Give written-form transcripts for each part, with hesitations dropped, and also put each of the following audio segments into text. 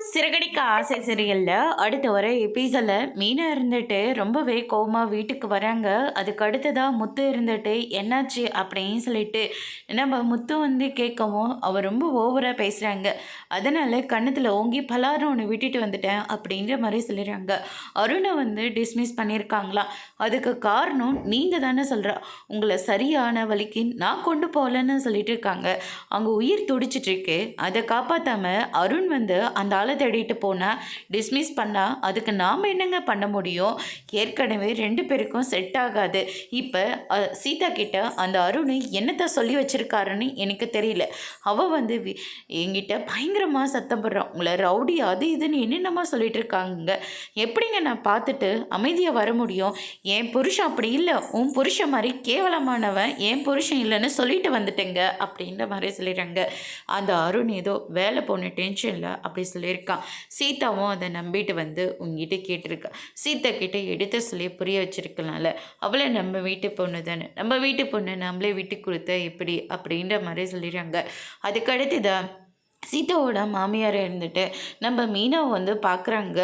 சிறகடிக்க ஆசை சீரியல்ல அடுத்த வர எபிசோட்ல மீனா இருந்துட்டு ரொம்பவே கோவமா வீட்டுக்கு வராங்க. அதுக்கு அடுத்ததா முத்து இருந்துட்டு என்னாச்சு அப்படின்னு சொல்லிட்டு நம்ம முத்து வந்து கேட்கவும் அவர் ரொம்ப ஓவரா பேசுறாங்க. அதனால கன்னத்துல ஓங்கி பலாரம் ஒன்று விட்டுட்டு வந்துட்டேன் அப்படின்ற மாதிரி சொல்லிடுறாங்க. அருணை வந்து டிஸ்மிஸ் பண்ணியிருக்காங்களாம். அதுக்கு காரணம் நீங்க தானே சொல்ற. உங்களை சரியான வழிக்கு நான் கொண்டு போகலன்னு சொல்லிட்டு இருக்காங்க. அங்கே உயிர் துடிச்சிட்டு இருக்கு. அதை காப்பாத்தாம அருண் வந்து அந்த ஆளை தேடிட்டு போனால் டிஸ்மிஸ் பண்ணால் அதுக்கு நாம் என்னங்க பண்ண முடியும்? ஏற்கனவே 2 பேருக்கும் செட் ஆகாது. இப்போ சீதா கிட்ட அந்த அருண் என்னத்தை சொல்லி வச்சிருக்காருன்னு எனக்கு தெரியல. அவள் வந்து என்கிட்ட பயங்கரமாக சத்தம் போடுறான். உங்களை ரவுடி அது இதுன்னு என்னென்னமா சொல்லிட்டு இருக்காங்க. எப்படிங்க நான் பார்த்துட்டு அமைதியாக வர முடியும்? என் புருஷன் அப்படி இல்லை, உன் புருஷன் மாதிரி கேவலமானவன் என் புருஷன் இல்லைன்னு சொல்லிட்டு வந்துட்டேங்க அப்படின்ற மாதிரி சொல்லிடுறாங்க. அந்த அருண் ஏதோ வேலை போன டென்ஷனில் அப்படி சொல்லியிருக்கான். சீதாவும் அதை நம்பிட்டு வந்து உங்ககிட்ட கேட்டிருக்கா. சீதா கிட்ட எடுத்து சொல்லி புரிய வச்சிருக்கனால அவளை நம்ம வீட்டு பொண்ணு தானே, நம்ம வீட்டு பொண்ணு நம்மளே விட்டு கொடுத்த எப்படி அப்படின்ற மாதிரி சொல்லிடுறாங்க. அதுக்கடுத்து தான் சீதாவோட மாமியார் இருந்துட்டு நம்ம மீனாவை வந்து பார்க்குறாங்க.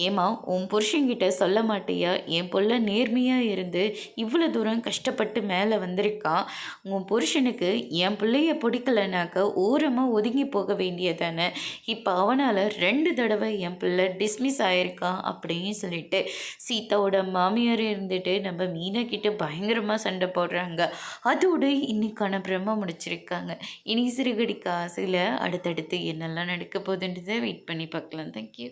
ஏம்மா உன் புருஷன்கிட்ட சொல்ல மாட்டியா? என் புள்ள நேர்மையாக இருந்து இவ்வளோ தூரம் கஷ்டப்பட்டு மேலே வந்திருக்கான். உன் புருஷனுக்கு என் பிள்ளைய பிடிக்கலனாக்க ஓரமாக ஒதுங்கி போக வேண்டியதானே. இப்போ அவனால் 2 தடவை என் பிள்ளை டிஸ்மிஸ் ஆகிருக்கான் அப்படின்னு சொல்லிட்டு சீதாவோட மாமியார் இருந்துட்டு நம்ம மீனா கிட்ட பயங்கரமாக சண்டை போடுறாங்க. அதோடு இன்னைக்கான பிரம்ம முடிச்சிருக்காங்க. இனி சிறுகடிக்க ஆசையில் அடுத்தடுத்து என்னெல்லாம் நடக்க போகுதுன்றதை வெயிட் பண்ணி பார்க்கலாம். தேங்க்யூ.